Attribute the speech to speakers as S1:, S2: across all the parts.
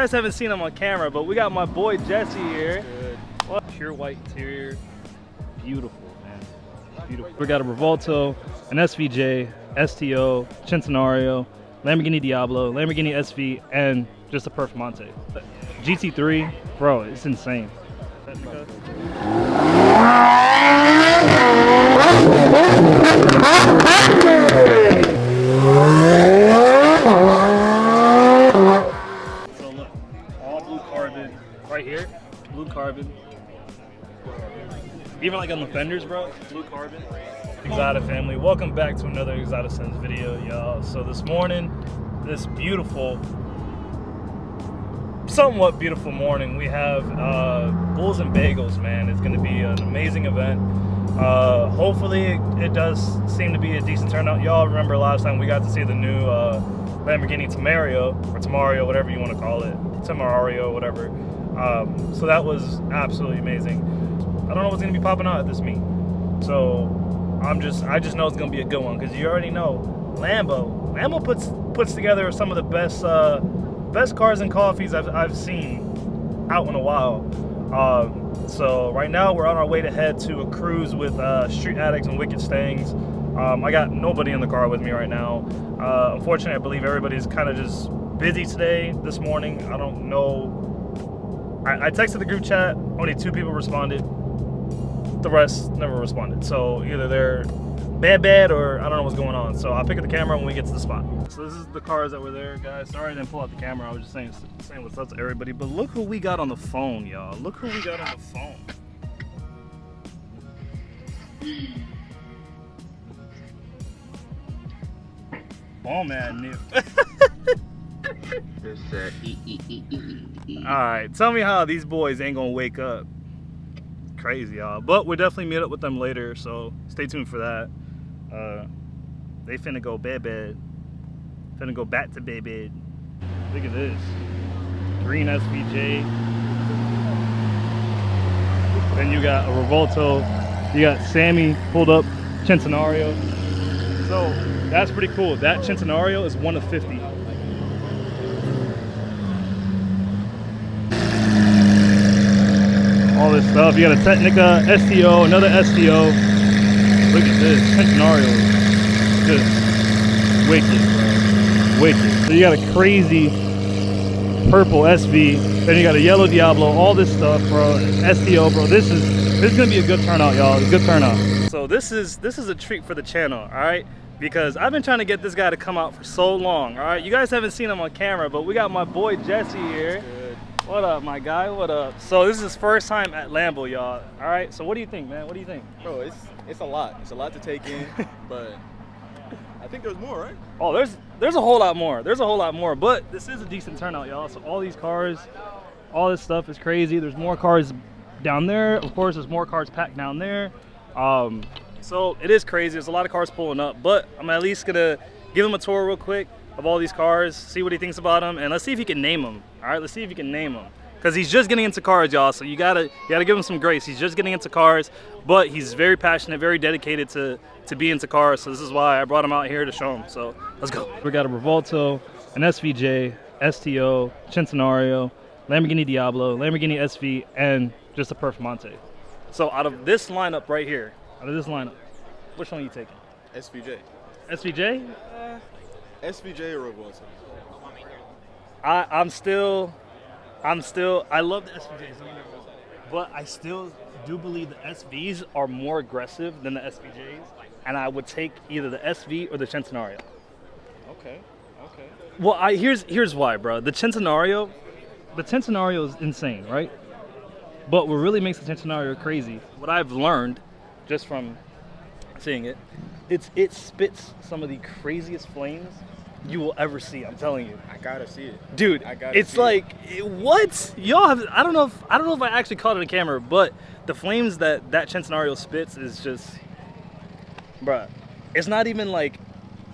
S1: guys haven't seen him on camera, but we got my boy Jesse here. What? Pure white interior, beautiful, man, beautiful. We got a Revolto, an SVJ, STO, Centenario, Lamborghini Diablo, Lamborghini SV, and just a Performante. GT3, bro, it's insane. So look, all blue carbon right here, blue carbon. Even like on the fenders, bro, blue carbon. Exotic family, welcome back to another ExoticSIMZ video, y'all. So this morning, this beautiful, somewhat beautiful morning, we have Bulls and Bagels, man. It's gonna be an amazing event. Hopefully it does seem to be a decent turnout. Y'all remember last time we got to see the new Lamborghini Tamario, or Tamario, whatever you want to call it, Tamario, whatever. So that was absolutely amazing. I don't know what's gonna be popping out at this meet, so I just know it's gonna be a good one, because you already know Lambo puts together some of the best cars and coffees I've seen out in a while. So right now we're on our way to head to a cruise with Street Addicts and Wicked Stangs. I got nobody in the car with me right now. Unfortunately, I believe everybody's kind of just busy today, this morning. I don't know. I texted the group chat, only 2 people responded. The rest never responded. So either they're bad or I don't know what's going on. So I'll pick up the camera when we get to the spot. So this is the cars that were there, guys. Sorry I didn't pull out the camera. I was just saying what's up to everybody. But look who we got on the phone, y'all. Look who we got on the phone. Ball man new. Alright, tell me how these boys ain't gonna wake up. Crazy, y'all. But we'll definitely meet up with them later, so stay tuned for that. They finna go bed. Finna go back to bed. Look at this. Green SVJ. Then you got a Revolto. You got Sammy pulled up, Centenario. So that's pretty cool. That Centenario is 1 of 50. All this stuff. You got a Technica, STO, another STO. Look at this. Centenario is just wicked, bro. Wicked. So you got a crazy purple SV. Then you got a yellow Diablo. All this stuff, bro. STO, bro. This is gonna be a good turnout, y'all. It's a good turnout. So this is a treat for the channel, all right? Because I've been trying to get this guy to come out for so long, all right? You guys haven't seen him on camera, but we got my boy Jesse here. What up, my guy? What up? So this is his first time at Lambo, y'all. All right. So what do you think, man? What do you think?
S2: Bro, it's a lot. It's a lot to take in, but I think there's more, right?
S1: Oh, there's a whole lot more. There's a whole lot more. But this is a decent turnout, y'all. So all these cars, all this stuff is crazy. There's more cars down there. Of course, there's more cars packed down there. So it is crazy. There's a lot of cars pulling up. But I'm at least gonna give him a tour real quick of all these cars, see what he thinks about them, and let's see if he can name them. All right, let's see if he can name them, because he's just getting into cars, y'all. So you gotta give him some grace. He's just getting into cars, but he's very passionate, very dedicated to be into cars. So this is why I brought him out here to show him. So let's go. We got a Revolto, an SVJ, STO, Centenario, Lamborghini Diablo, Lamborghini SV, and just a Performante. So out of this lineup right here, which one are you taking?
S2: SVJ.
S1: SVJ?
S2: SVJ or Revolto?
S1: I love the SVJs, but I still do believe the SVs are more aggressive than the SVJs, and I would take either the SV or the Centenario.
S2: Okay.
S1: Well, here's why, bro. The Centenario is insane, right? But what really makes the Centenario crazy, what I've learned just from seeing it, it spits some of the craziest flames you will ever see. I'm telling you.
S2: I gotta see it,
S1: dude. It's like what y'all have. I don't know if I actually caught it on camera, but the flames that Centenario spits is just, bruh. It's not even like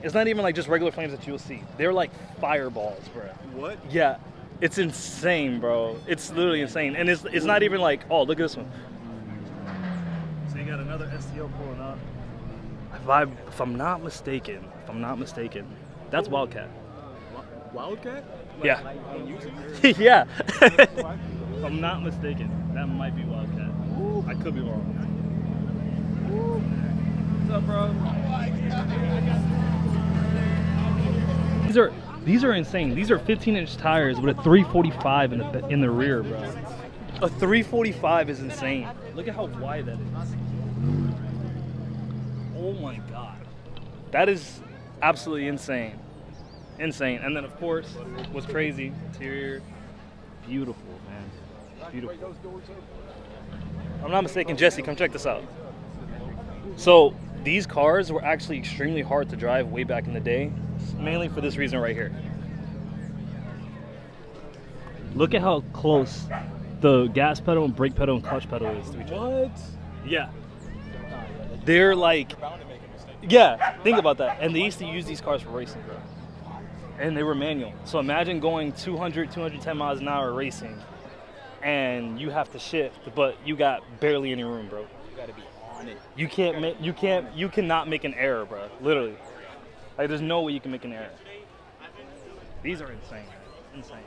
S1: just regular flames that you'll see. They're like fireballs, bruh.
S2: What?
S1: Yeah, it's insane, bro. It's literally insane, and it's not even like, oh, look at this one. So you got another STO pulling up. If I'm not mistaken, that's Wildcat.
S2: Wildcat?
S1: Yeah.
S2: On YouTube?
S1: Yeah. If I'm not mistaken, that might be Wildcat. I could be wrong. What's up, bro? These are insane. These are 15-inch tires with a 345 in the rear, bro. A 345 is insane. Look at how wide that is. Oh my god. That is absolutely insane. Insane. And then of course, what's crazy, interior, beautiful, man. Beautiful. If I'm not mistaken, Jesse, come check this out. So these cars were actually extremely hard to drive way back in the day, mainly for this reason right here. Look at how close the gas pedal and brake pedal and clutch pedal is to each other.
S2: What?
S1: Yeah. They're like, yeah, think about that. And they used to use these cars for racing, bro. And they were manual. So imagine going 200, 210 miles an hour racing and you have to shift, but you got barely any room, bro.
S2: You gotta be on it.
S1: You cannot make an error, bro. Literally. Like there's no way you can make an error. These are insane. Insane.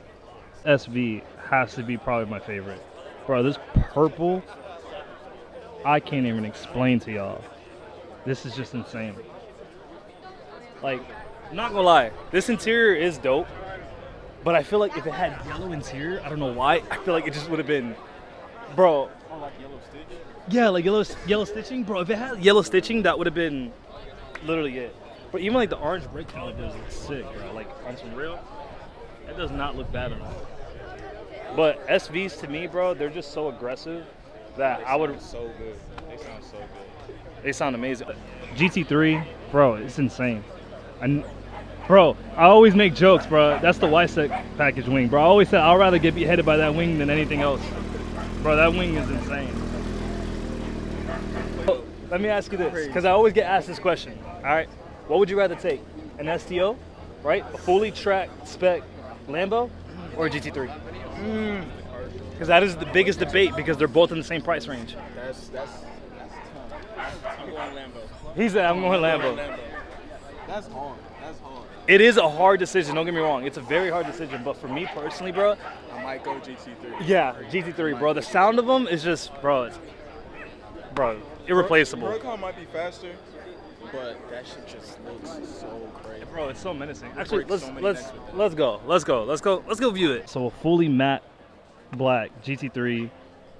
S1: SV has to be probably my favorite. Bro, this purple, I can't even explain to y'all. This is just insane. Like, I'm not gonna lie, this interior is dope, but I feel like if it had yellow interior, I don't know why, I feel like it just would have been, bro.
S2: Oh, like yellow stitch?
S1: Yeah, like yellow stitching, bro. If it had yellow stitching, that would have been literally it. But even like the orange brake calipers look sick, bro. Like on some real, that does not look bad at all. But SVs to me, bro, they're just so aggressive that I would.
S2: So good. They sound so good.
S1: They sound amazing. GT3, bro, it's insane. Bro, I always make jokes, bro. That's the YSEC package wing, bro. I always said I'd rather get beheaded by that wing than anything else. Bro, that wing is insane. Let me ask you this, because I always get asked this question. All right, what would you rather take? An STO, right? A fully tracked spec Lambo, or a GT3? Because that is the biggest debate, because they're both in the same price range.
S2: That's tough. I'm going Lambo.
S1: He said, I'm going Lambo.
S2: That's hard. That's hard.
S1: It is a hard decision, don't get me wrong. It's a very hard decision, but for me personally, bro.
S2: I might go GT3.
S1: Yeah, GT3, bro. The sound of them is just, bro, irreplaceable.
S2: Huracan might be faster, but that shit just looks so crazy.
S1: Bro, it's so menacing.
S2: It
S1: Actually,
S2: breaks so many necks with it.
S1: let's go view it. So a fully matte black GT3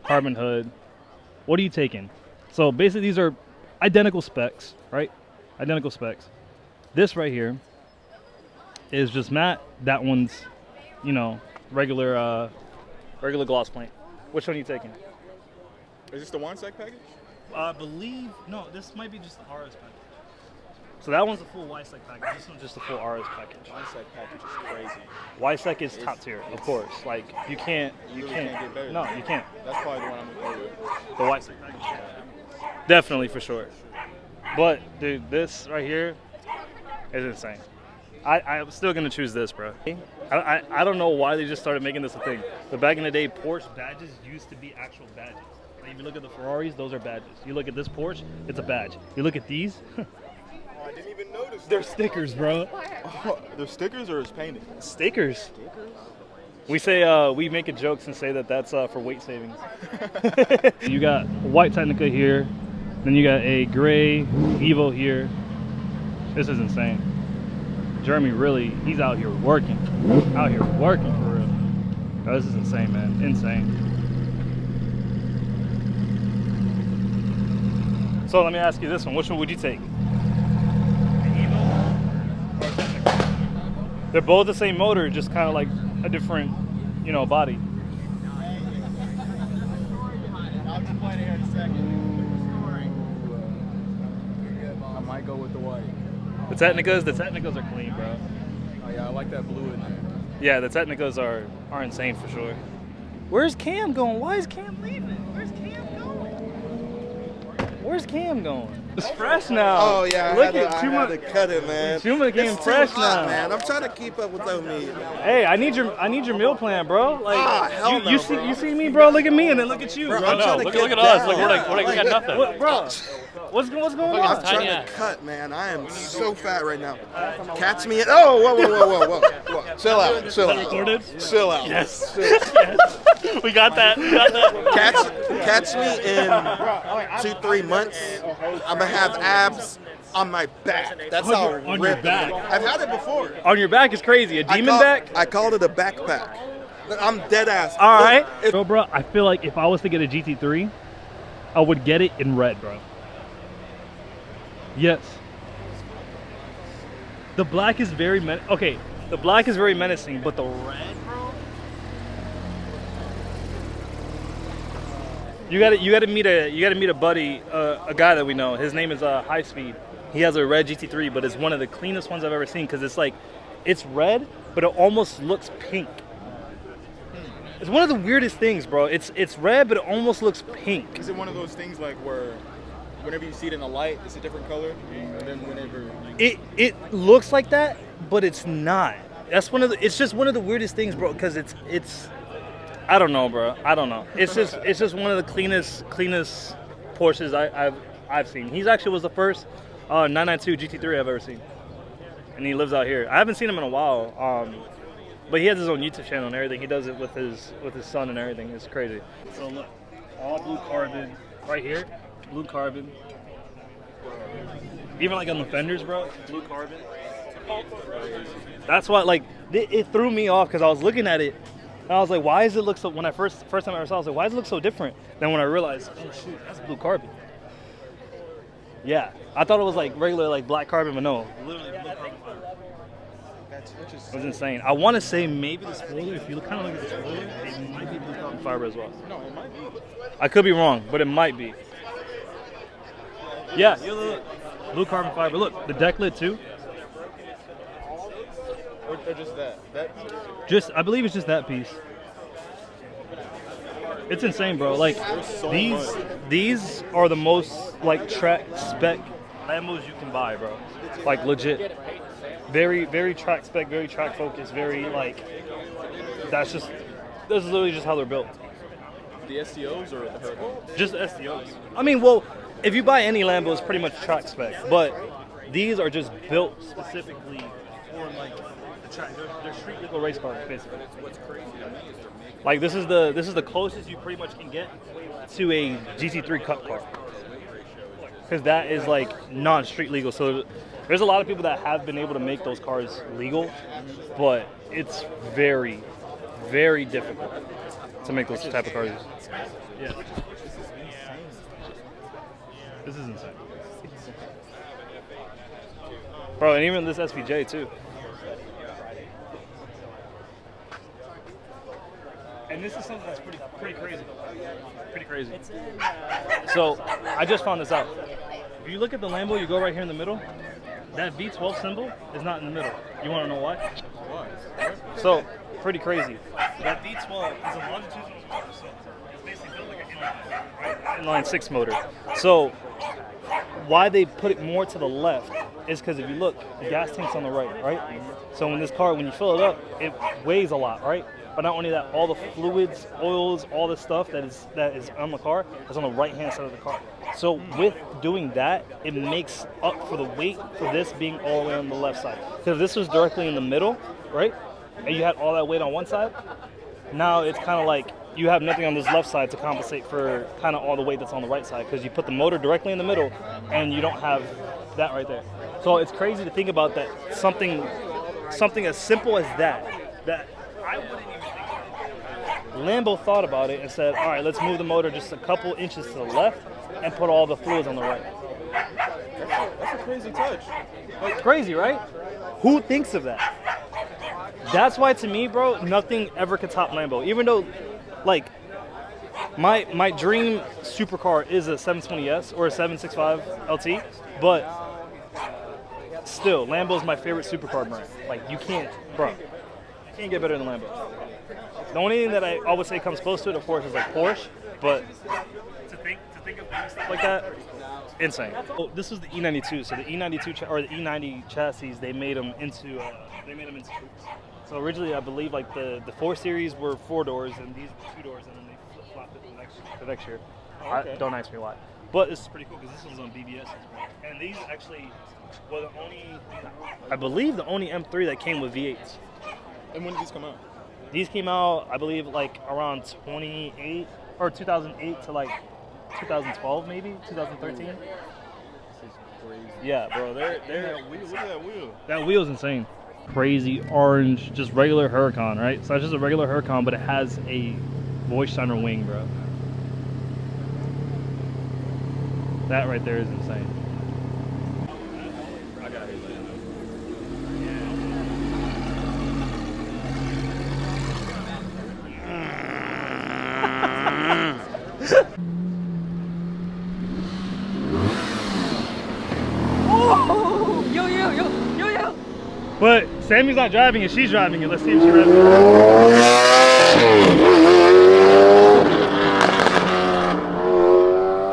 S1: carbon hood. What are you taking? So basically these are identical specs, right? Identical specs. This right here is just matte. That one's, you know, regular gloss paint. Which one are you taking?
S2: Is this the one sec package?
S1: I believe, no, this might be just the RS package. So that one's a full YSEC package. This one's just a full RS package.
S2: One sec package is crazy.
S1: YSEC is top tier, of course. Like you can't
S2: get better.
S1: No, you can't.
S2: That's probably the one I'm gonna go with.
S1: The YSEC package. Definitely for sure. But dude, this right here is insane. I'm still gonna choose this, bro. I don't know why they just started making this a thing. But back in the day, Porsche badges used to be actual badges. Like if you look at the Ferraris, those are badges. You look at this Porsche, it's a badge. You look at these,
S2: Oh, I didn't even notice.
S1: they're stickers, bro.
S2: Oh, they're stickers or is painted?
S1: Stickers. We say we make jokes and say that that's for weight savings. You got white Technica here, then you got a gray Evo here. This is insane. Jeremy really, he's out here working for real. Oh, this is insane, man, insane. So let me ask you this one: which one would you take? They're both the same motor, just kind of like a different, you know, body.
S2: I might go with the white.
S1: The Technicas are clean, bro.
S2: Oh yeah, I like that blue in there.
S1: Yeah, the Technicas are insane for sure. Where's Cam going? Why is Cam leaving? Where's Cam going? Where's Cam going? It's fresh now.
S3: Oh yeah,
S1: Look
S3: I
S1: at
S3: had
S1: Chuma.
S3: to cut it, man.
S1: Chuma getting
S3: It's
S1: fresh
S3: too hot,
S1: now.
S3: man. I'm trying to keep up with those meat.
S1: Hey, I need your meal plan, bro. Like
S3: hell no,
S1: you see
S3: bro.
S1: you see me, bro. Look at me, and then look at you, bro.
S3: I'm trying to
S1: look
S3: get
S1: at us.
S3: down.
S1: Like we got nothing,
S3: What,
S1: bro. What's going
S3: I'm
S1: on?
S3: trying to cut, man. I am so fat right now. Catch me. Oh, whoa. Chill out.
S1: Recorded?
S3: Chill out.
S1: Yes. We got that.
S3: Catch me in 2-3 months. I'm gonna have abs on my back. That's how
S1: on your
S3: ripped
S1: back.
S3: I've had it before.
S1: On your back is crazy. A demon back?
S3: I called it a backpack. I'm dead ass.
S1: All right.
S4: So, bro, I feel like if I was to get a GT3, I would get it in red, bro. Yes. The black is very
S1: The black is very menacing, but the red, bro. You gotta meet a buddy, a guy that we know. His name is High Speed. He has a red GT3, but it's one of the cleanest ones I've ever seen because it's red, but it almost looks pink. It's one of the weirdest things, bro. It's red, but it almost looks pink.
S2: Is it one of those things like where whenever you see it in the light, it's a different color, and then whenever
S1: It looks like that, but it's not. It's just one of the weirdest things, bro. Because it's I don't know, bro. I don't know. It's just one of the cleanest Porsches I've seen. He's actually was the first 992 GT3 I've ever seen, and he lives out here. I haven't seen him in a while. But he has his own YouTube channel and everything. He does it with his son and everything. It's crazy. So look, all blue carbon right here, blue carbon. Even like on the fenders, bro, blue carbon. That's what it threw me off because I was looking at it and I was like, why does it look so? When I first time I ever saw it, I was like, why does it look so different? Then when I realized, oh shoot, that's blue carbon. Yeah, I thought it was like regular like black carbon, but no, literally blue carbon fiber. It was insane. I want to say maybe the spoiler, if you kind of look at the spoiler, it might be blue carbon fiber as well.
S2: no, it might be.
S1: I could be wrong, but it might be. Yeah, look. Blue carbon fiber. Look, the deck lid too.
S2: Or just that.
S4: I believe it's just that piece.
S1: It's insane, bro. Like
S2: so
S1: these are the most like track spec Lambos you can buy, bro. Like legit. Very, very track spec, very track focused, very like. This is literally just how they're built.
S2: The STOs or the Huracan?
S1: Just STOs. I mean, well, if you buy any Lambo, it's pretty much track spec, but these are just built specifically for like the track. They're street legal race cars, basically. Like this is the closest you pretty much can get to a GT3 Cup car, because that is like non-street legal. So there's a lot of people that have been able to make those cars legal, but it's very, very difficult to make those type of cars. Yeah. This is insane. Bro, and even this SVJ too. And this is something that's pretty crazy. Pretty crazy. So, I just found this out. If you look at the Lambo, you go right here in the middle, that V12 symbol is not in the middle. You want to know why?
S2: Why?
S1: So, pretty crazy. That V12 is a longitudinal motor, so it's basically built like an inline, right? Inline 6 motor. So, why they put it more to the left is because if you look, the gas tank's on the right? So when you fill it up, it weighs a lot, right? But not only that, all the fluids, oils, all the stuff that is on the car is on the right-hand side of the car. So with doing that, it makes up for the weight for this being all the way on the left side. Because if this was directly in the middle, right, and you had all that weight on one side, now it's kind of like you have nothing on this left side to compensate for kind of all the weight that's on the right side, because you put the motor directly in the middle and you don't have that right there. So it's crazy to think about that something as simple as that I wouldn't even think about. Lambo thought about it and said, all right, let's move the motor just a couple inches to the left and put all the fluids on the right.
S2: That's a crazy touch.
S1: Crazy, right? Who thinks of that? That's why, to me, bro, nothing ever could top Lambo. Even though, like, my dream supercar is a 720S or a 765 LT, but still, Lambo's my favorite supercar brand. Like, you can't get better than Lambo. The only thing that I would say comes close to it, of course, is like Porsche, but to think of stuff like that, insane. Oh, this was the E92. So the E92 or the E90 chassis, they made them into coupes. So originally, I believe like the 4 Series were 4 doors, and these were 2 doors, and then they flip-flopped it the next year.
S2: Okay.
S1: Don't ask me why. But it's pretty cool because this one's on BBS, right? And these actually were the only, I believe, the only M3 that came with V8s.
S2: And when did these come out?
S1: These came out, I believe, like around 2008 or 2008 to like 2012, maybe 2013.
S2: This is crazy.
S1: Yeah, bro, they're
S2: That wheel, look at that wheel.
S1: that wheel's insane. Crazy orange, just regular Huracan, right? So it's just a regular Huracan, but it has a voice shiner wing, bro. That right there is insane.
S2: I got it.
S5: Yo.
S1: But Sammy's not driving it, she's driving it. Let's see if she drives it.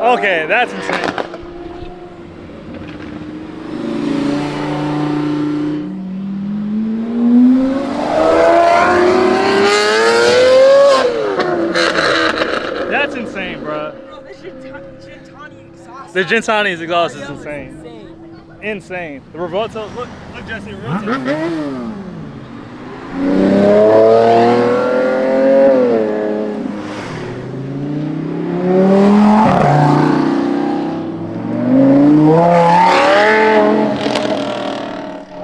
S1: Okay, that's insane. That's insane, bro.
S5: Bro, this Gentani exhaust.
S1: The Gentani's exhaust is
S5: Yo, it's
S1: insane.
S5: insane.
S1: Insane. The Revolto, look Jesse, Revolto.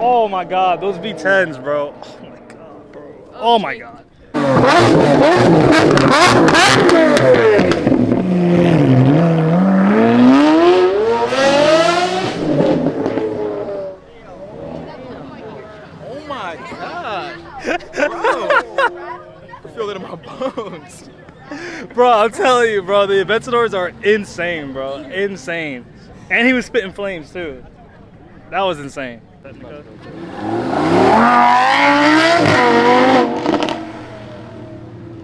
S1: Oh my god, those V10s, bro. Oh my god, bro. Oh my god.
S2: Oh my god. Bro. I feel it in my bones.
S1: Bro, I'm telling you, bro, the Aventadors are insane, bro. Insane. And he was spitting flames too. That was insane.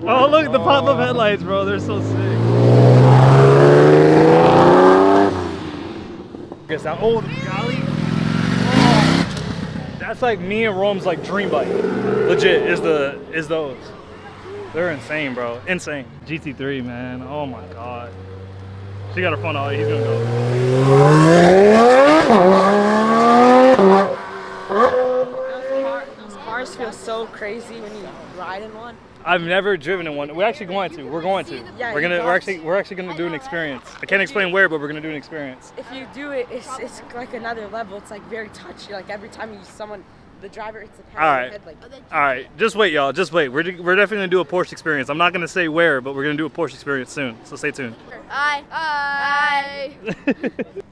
S1: Oh, look at the pop-up headlights, bro. They're so sick. Gets down. Oh, the golly. Oh, that's like me and Rome's like dream bike. Legit is those. They're insane, bro. Insane. GT3, man. Oh my god. She got her phone out. He's gonna go.
S5: Those cars feel so crazy when you ride in one.
S1: I've never driven in one. We're actually going to. We're going to.
S5: Yeah,
S1: We're actually gonna do an experience. I can't explain where, but we're gonna do an experience.
S5: If you do it, it's like another level. It's like very touchy. Like every time you someone, the driver hits the pedal
S1: All
S5: on
S1: right.
S5: the head, like.
S1: All right, just wait, y'all. Just wait. We're definitely gonna do a Porsche experience. I'm not gonna say where, but we're gonna do a Porsche experience soon. So stay tuned.
S5: Hi.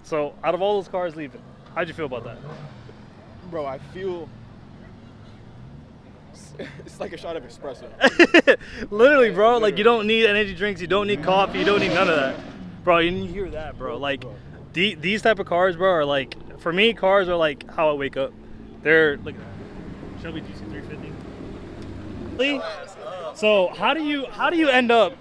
S1: So out of all those cars leaving, how'd you feel about that?
S2: Bro, I feel it's like a shot of espresso.
S1: Literally, bro. Like you don't need energy drinks. You don't need coffee. You don't need none of that, bro. You didn't hear that, bro. Like these type of cars, bro, are like for me. Cars are like how I wake up. They're like Shelby GC350. Really? So how do you end up?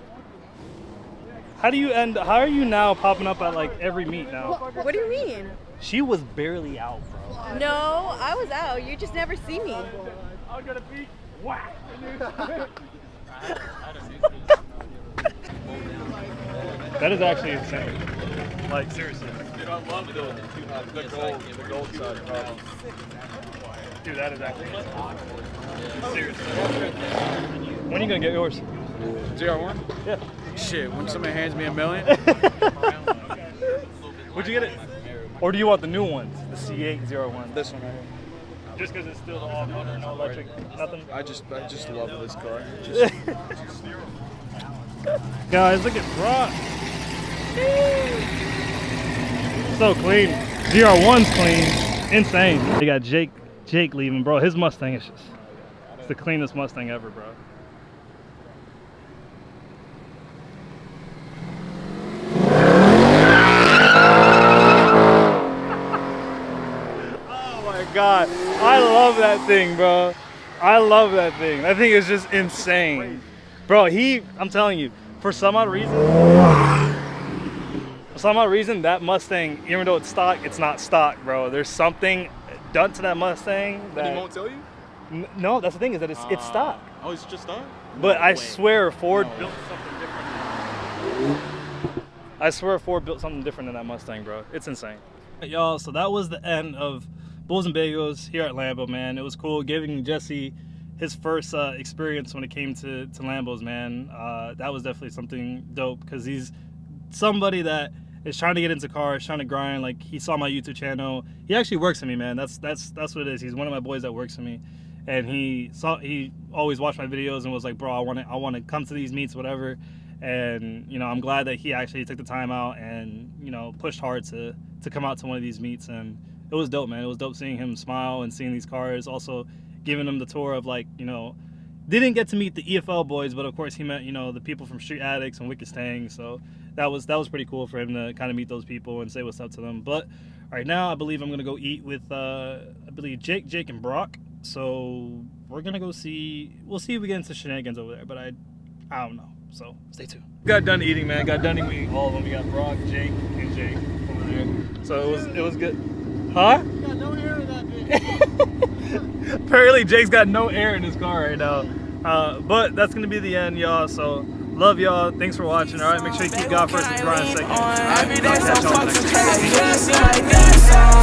S1: How are you now popping up at like every meet now?
S6: What do you mean?
S1: She was barely out, bro.
S6: No, I was out. You just never see me.
S1: I'm gonna be whack. That is actually insane. Like seriously.
S2: Dude, I love the gold side.
S1: Dude, that is actually insane. Seriously. When are you gonna get yours?
S2: GR1?
S1: Yeah.
S2: Shit, when somebody hands me $1 million.
S1: Would you get it? Or do you want the new ones? The C801?
S2: This one right here.
S1: Just because it's still the all motor, no electric, nothing?
S2: I just love this car.
S1: Guys, look at Brock. So clean. GR1's clean. Insane. They got Jake leaving, bro. His Mustang is just it's the cleanest Mustang ever, bro. Oh my god. I love that thing, bro. I love that thing. That thing is just insane. Bro, I'm telling you, for some odd reason, that Mustang, even though it's stock, it's not stock, bro. There's something done to that Mustang that...
S2: He won't tell you?
S1: No, that's the thing, is that it's stock.
S2: Oh, it's just stock?
S1: But I swear Ford built something different. I swear Ford built something different than that Mustang, bro. It's insane. Y'all, so that was the end of Bulls and Bagels here at Lambeau, man. It was cool giving Jesse his first experience when it came to Lambos, man. That was definitely something dope because he's somebody that is trying to get into cars, trying to grind. Like, he saw my YouTube channel. He actually works for me, man. That's what it is. He's one of my boys that works for me, and he always watched my videos and was like, bro, I want to come to these meets, whatever. And you know, I'm glad that he actually took the time out and, you know, pushed hard to come out to one of these meets. And it was dope, man. It was dope seeing him smile and seeing these cars. Also giving him the tour of, like, you know, didn't get to meet the EFL boys, but of course he met, you know, the people from Street Addicts and Wicked Stang. So that was pretty cool for him to kind of meet those people and say what's up to them. But right now, I believe I'm gonna go eat with I believe Jake, and Brock. So we're gonna go see. We'll see if we get into shenanigans over there, but I don't know. So stay tuned. Got done eating, man. Got done eating all of them. We got Brock, Jake, and Jake over there. So it was good. Huh?
S2: You got no air in that bitch.
S1: Apparently Jake's got no air in his car right now. But that's gonna be the end, y'all. So love y'all. Thanks for watching. All right, make sure you keep God first and grind second. All right, I'll catch y'all next time.